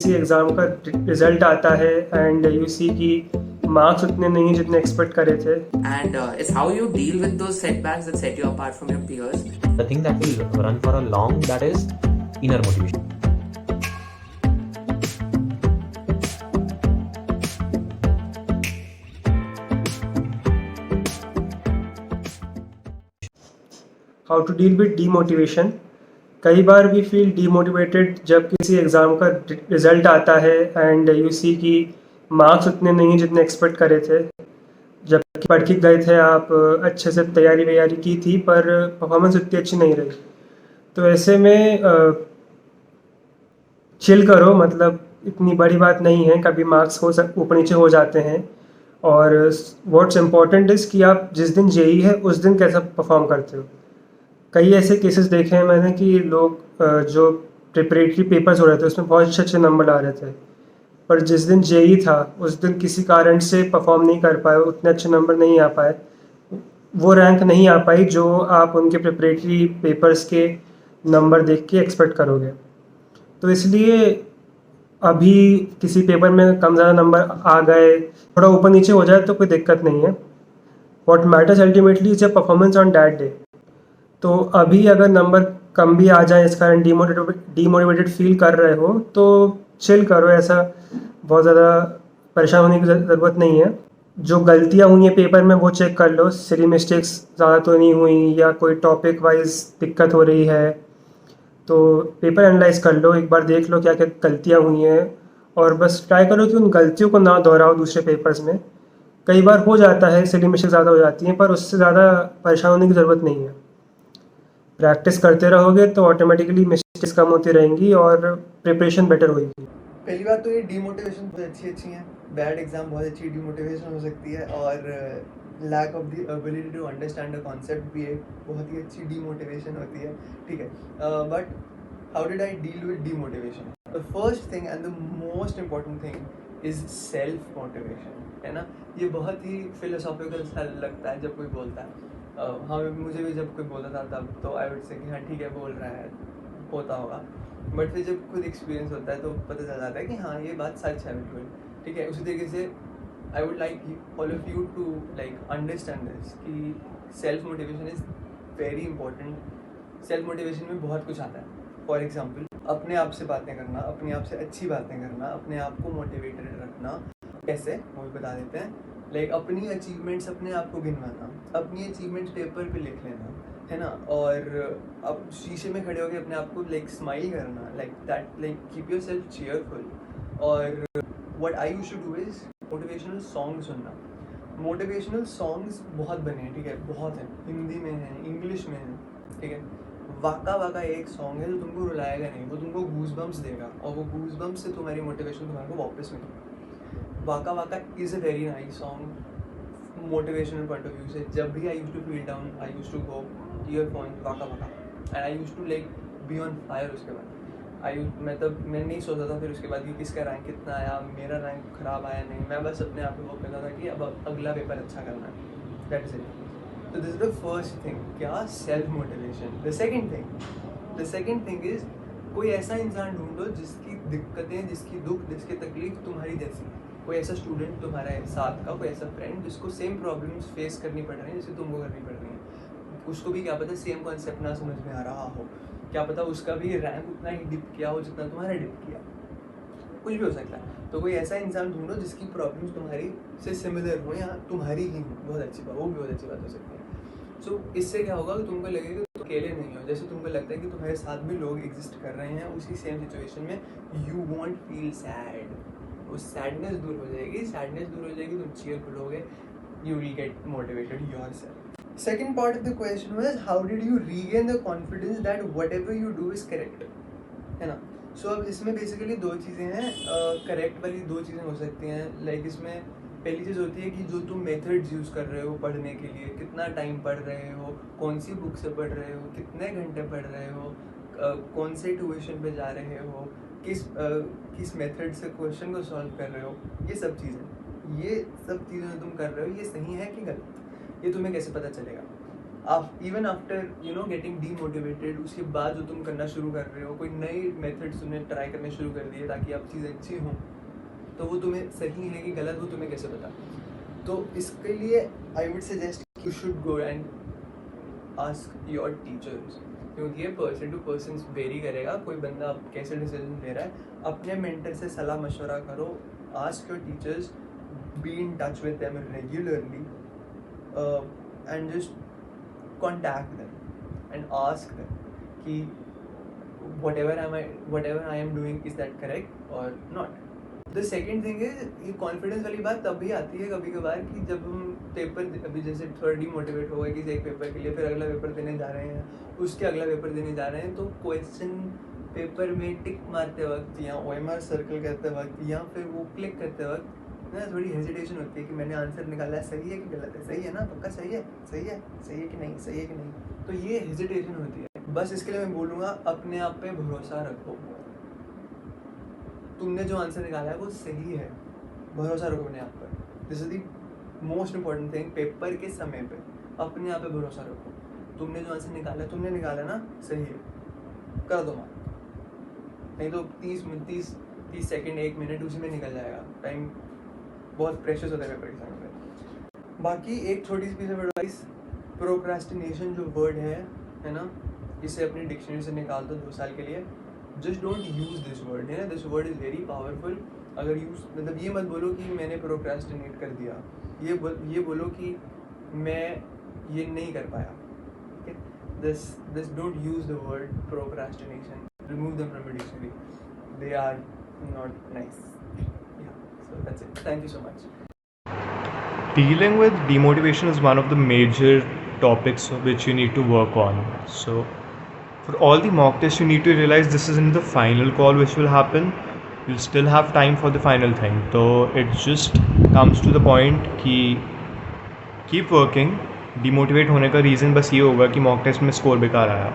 किसी एग्ज़ाम का रिजल्ट आता है एंड यू सी कि मार्क्स उतने नहीं जितने एक्सपेक्ट करे थे। And it's how you deal with those setbacks that set you apart from your peers. The thing that will run for a long, that is inner motivation. How to deal with demotivation. कई बार we feel demotivated जब किसी exam का result आता है and you see कि marks उतने नहीं जितने एक्सपेक्ट करे थे। जब पढ़ के गए थे आप, अच्छे से तैयारी वैयारी की थी, पर परफॉर्मेंस उतनी अच्छी नहीं रही। तो ऐसे में चिल करो, मतलब इतनी बड़ी बात नहीं है, कभी मार्क्स ऊपर नीचे हो जाते हैं। और व्हाट्स इम्पॉर्टेंट इज़ कि आप जिस दिन जेई है उस दिन कैसा परफॉर्म करते हो। कई ऐसे केसेस देखे हैं मैंने कि लोग जो प्रिपरेटरी पेपर्स हो रहे थे उसमें बहुत अच्छे अच्छे नंबर ला रहे थे, पर जिस दिन जेई था उस दिन किसी कारण से परफॉर्म नहीं कर पाए, उतने अच्छे नंबर नहीं आ पाए, वो रैंक नहीं आ पाई जो आप उनके प्रिपरेटरी पेपर्स के नंबर देख के एक्सपेक्ट करोगे। तो इसलिए अभी किसी पेपर में कम ज़्यादा नंबर आ गए, थोड़ा ऊपर नीचे हो जाए तो कोई दिक्कत नहीं है। What matters ultimately is your performance on that day. तो अभी अगर नंबर कम भी आ जाए, इस कारण डीमोटिवेटेड फील कर रहे हो तो चिल करो, ऐसा बहुत ज़्यादा परेशान होने की ज़रूरत नहीं है। जो गलतियाँ हुई हैं पेपर में वो चेक कर लो, सिली मिस्टेक्स ज़्यादा तो नहीं हुई या कोई टॉपिक वाइज दिक्कत हो रही है, तो पेपर एनालाइज कर लो, एक बार देख लो क्या क्या गलतियाँ हुई हैं, और बस ट्राई करो कि उन गलतियों को ना दोहराओ दूसरे पेपर्स में। कई बार हो जाता है, सिली मिस्टेक्स ज़्यादा हो जाती हैं, पर उससे ज़्यादा परेशान होने की ज़रूरत नहीं है। प्रैक्टिस करते रहोगे तो ऑटोमेटिकली मिस्टेक्स कम होती रहेंगी और प्रिपरेशन बेटर होगी। पहली बात तो ये डीमोटिवेशन बहुत अच्छी हैं, बैड एग्जाम बहुत अच्छी डीमोटिवेशन हो सकती है, और lack of the ability to understand the concept भी एक बहुत ही अच्छी डीमोटिवेशन होती है, ठीक है। But how did I deal with demotivation? The first thing and the most important thing is self motivation, है ना। ये बहुत ही फिलोसॉफिकल सा लगता है जब कोई बोलता है। हाँ, मुझे भी जब कोई बोलता था तब तो आई वुड से कि हाँ ठीक है, बोल रहा है, होता होगा। बट फिर जब खुद एक्सपीरियंस होता है तो पता चल जाता है कि हाँ ये बात सच है बिल्कुल, ठीक है। उसी तरीके से I would like all of you to like understand this कि self motivation is very important. Self motivation में बहुत कुछ आता है। फॉर एग्जाम्पल, अपने आप से बातें करना, अपने आप से अच्छी बातें करना, अपने आप को मोटिवेटेड रखना। कैसे, वो भी बता देते हैं। लाइक अपनी अचीवमेंट्स अपने आप को गिनवाना, अपनी अचीवमेंट्स पेपर पे लिख लेना, है ना। और अब शीशे में खड़े होकर अपने आप को लाइक स्माइल करना, like that, like keep yourself cheerful. और what I used to do is motivational song सुनना। मोटिवेशनल सॉन्ग्स बहुत बने हैं, ठीक है, बहुत हैं, हिंदी में हैं, इंग्लिश में हैं, ठीक है। वाका वाका एक सॉन्ग है जो तुमको रुलाएगा नहीं, वो तुमको गूज बम्स देगा, और वो गूज बम्स से तुम्हारी मोटिवेशन तुम्हारे को वापस मिलेगी। Waka Waka is a very nice song motivational point of view से। जब भी I used to feel down, I used to go earphone Waka Waka, and I used to like be on fire. उसके बाद मतलब मैं नहीं सोचता था फिर उसके बाद कि किसका रैंक कितना आया, मेरा रैंक ख़राब आया नहीं, मैं बस अपने आप को कहता था कि अब अगला पेपर अच्छा करना है, दैट इज़ इट। तो this is the first thing, क्या, self motivation. The second thing is कोई ऐसा इंसान ढूंढो जिसकी दिक्कतें, जिसकी दुख, जिसकी तकलीफ तुम्हारी जैसी। कोई ऐसा स्टूडेंट तुम्हारे साथ का, कोई ऐसा फ्रेंड जिसको सेम प्रॉब्लम्स फेस करनी पड़ रही है जैसे तुमको करनी पड़ रही है। उसको भी क्या पता सेम कॉन्सेप्ट ना समझ में आ रहा हो, क्या पता उसका भी रैंक उतना ही डिप किया हो जितना तुम्हारा डिप किया, कुछ भी हो सकता है। तो कोई ऐसा इंसान ढूंढो जिसकी प्रॉब्लम्स तुम्हारी से सिमिलर हो या तुम्हारी ही हो, बहुत अच्छी बात, वो भी बहुत अच्छी बात हो सकती है। सो इससे क्या होगा कि तुमको लगेगा कि तुम अकेले नहीं हो। जैसे तुमको लगता है कि तुम्हारे साथ भी लोग एग्जिस्ट कर रहे हैं उसी सेम सिचुएशन में, यू वॉन्ट फील सैड। उस सैडनेस दूर हो जाएगी, तुम चीयरफुल होगे, you will get motivated yourself. Second part of the question was how did you regain the confidence that whatever you do is correct, है ना। सो अब इसमें बेसिकली दो चीज़ें हैं, करेक्ट वाली दो चीज़ें हो सकती हैं। लाइक इसमें पहली चीज़ होती है कि जो तुम मेथड्स यूज़ कर रहे हो पढ़ने के लिए, कितना टाइम पढ़ रहे हो, कौन सी बुक से पढ़ रहे हो, कितने घंटे पढ़ रहे हो, कौन से ट्यूशन पे जा रहे हो, किस मेथड से क्वेश्चन को सॉल्व कर रहे हो। ये सब चीज़ें तुम कर रहे हो, ये सही है कि गलत, ये तुम्हें कैसे पता चलेगा? आप इवन आफ्टर गेटिंग डीमोटिवेटेड, उसके बाद जो तुम करना शुरू कर रहे हो, कोई नए मेथड्स तुमने ट्राई करने शुरू कर दिए ताकि आप चीज़ें अच्छी हों, तो वो तुम्हें सही है कि गलत, वो तुम्हें कैसे पता? तो इसके लिए I would suggest you should go and ask your teachers, क्योंकि ये पर्सन टू पर्सन वेरी करेगा, कोई बंदा आप कैसे डिसीजन ले रहा है। अपने मेंटर से सलाह मशवरा करो, ask your teachers, be in touch with them regularly and just contact them and ask them कि whatever I am doing, is that correct or not? The second thing is, ये कॉन्फिडेंस वाली बात तभी आती है कभी कभार कि जब हम पेपर, अभी जैसे थोड़ा डिमोटिवेट हो गए किसी एक पेपर के लिए, फिर अगला पेपर देने जा रहे हैं, उसके अगला पेपर देने जा रहे हैं, तो क्वेश्चन पेपर में टिक मारते वक्त या OMR सर्कल करते वक्त या फिर वो क्लिक करते वक्त ना थोड़ी हेजिटेशन होती है कि मैंने आंसर निकाला है, सही है कि गलत है, सही है ना, पक्का सही है, सही है, सही है कि नहीं, सही है कि नहीं, तो ये हेजिटेशन होती है। बस इसके लिए मैं बोलूँगा, अपने आप पे भरोसा रखो, तुमने जो आंसर निकाला है वो सही है, भरोसा रखो अपने आप पर। This is the most important thing. Paper के समय पे अपने आप पे भरोसा रखो, तुमने जो आंसर निकाला है, तुमने निकाला ना, सही है, कर दो मार्क, नहीं तो 30 सेकेंड 1 मिनट उसी में निकल जाएगा, टाइम बहुत प्रेशियस होता है पेपर के समय पे। बाकी एक छोटी सी पीस ऑफ एडवाइस, प्रोक्रास्टिनेशन जो वर्ड है ना, इसे अपनी डिक्शनरी से निकाल दो 2 साल के लिए। Just don't use this word, है ना, this word is very powerful. अगर यूज़ मतलब ये मत बोलो कि मैंने प्रोक्रास्टिनेट कर दिया, ये बोलो कि मैं ये नहीं कर पाया, ठीक है। This don't use the word procrastination, remove them from your dictionary, they are not nice. So that's it. Thank you so much. Dealing with demotivation is one of the major topics which you need to work on. So for all the mock tests, you need to realize this isn't the final call which will happen. You'll still have time for the final thing. So it just comes to the point कि keep working. Demotivate होने का reason बस ये होगा कि mock test में score बेकार आया,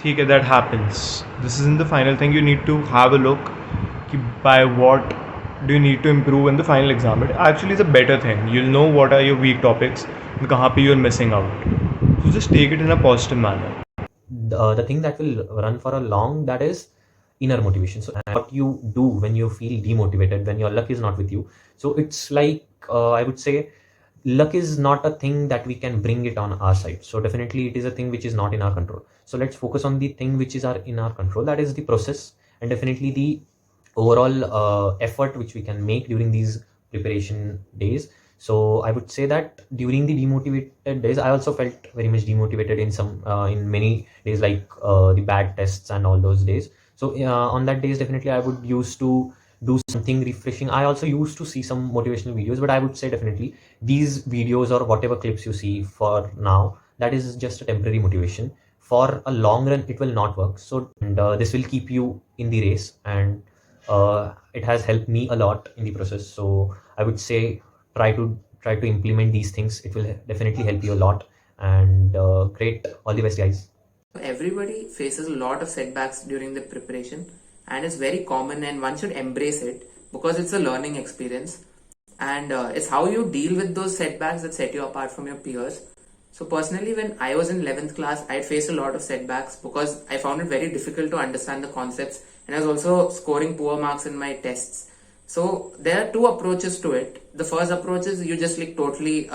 ठीक है, that happens. This isn't the final thing. You need to have a look कि by what do you need to improve in the final exam. It actually is a better thing. You'll know what are your weak topics and kahan pe you're missing out. So just take it in a positive manner. The thing that will run for a long, that is inner motivation. So what you do when you feel demotivated, when your luck is not with you. So it's like I would say luck is not a thing that we can bring it on our side. So definitely it is a thing which is not in our control. So let's focus on the thing which is in our control, that is the process, and definitely the overall effort which we can make during these preparation days. So I would say that during the demotivated days, I also felt very much demotivated in many days, like the bad tests and all those days. So on that days, definitely I would used to do something refreshing. I also used to see some motivational videos, but I would say definitely these videos or whatever clips you see for now, that is just a temporary motivation. For a long run, it will not work. So and this will keep you in the race, and it has helped me a lot in the process. So I would say try to implement these things. It will definitely help you a lot. And great, all the best, guys. Everybody faces a lot of setbacks during the preparation, and it's very common, and one should embrace it because it's a learning experience, and it's how you deal with those setbacks that set you apart from your peers. So personally, when I was in 11th class, I faced a lot of setbacks because I found it very difficult to understand the concepts, and I was also scoring poor marks in my tests. So there are 2 approaches to it. The first approach is you just like totally,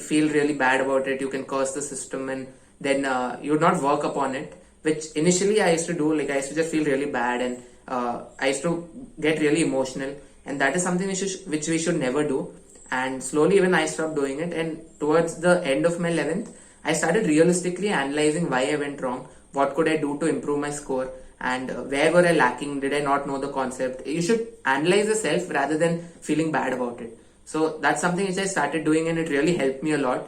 feel really bad about it. You can curse the system, and then you would not work upon it, which initially I used to do. Like I used to just feel really bad, and I used to get really emotional, and that is something which we should never do. And slowly even I stopped doing it, and towards the end of my 11th, I started realistically analyzing why I went wrong, what could I do to improve my score, and where were I lacking, did I not know the concept. You should analyze yourself rather than feeling bad about it. So that's something which I started doing, and it really helped me a lot.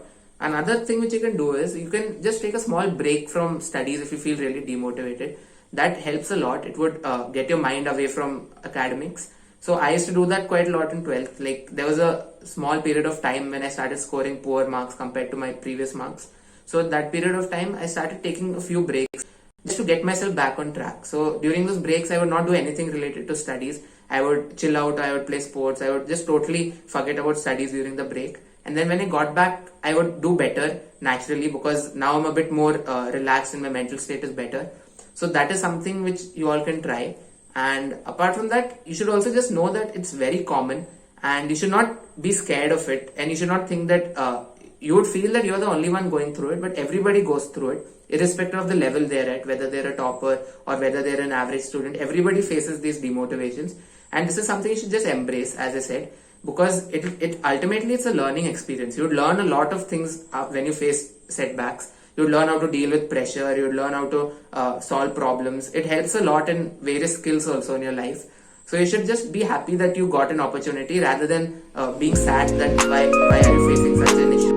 Another thing which you can do is you can just take a small break from studies if you feel really demotivated. That helps a lot. It would get your mind away from academics. So I used to do that quite a lot in 12th. Like there was a small period of time when I started scoring poor marks compared to my previous marks. So that period of time I started taking a few breaks just to get myself back on track. So during those breaks I would not do anything related to studies. I would chill out, I would play sports, I would just totally forget about studies during the break. and then when I got back, I would do better naturally, because now I'm a bit more relaxed and my mental state is better. So that is something which you all can try. And apart from that, you should also just know that it's very common, and you should not be scared of it, and you should not think that you would feel that you're the only one going through it, but everybody goes through it, irrespective of the level they're at, whether they're a topper or whether they're an average student. Everybody faces these demotivations, and this is something you should just embrace, as I said, because it ultimately it's a learning experience. You would learn a lot of things when you face setbacks. You would learn how to deal with pressure. You would learn how to solve problems. It helps a lot in various skills also in your life. So you should just be happy that you got an opportunity, rather than being sad that why are you facing such an issue.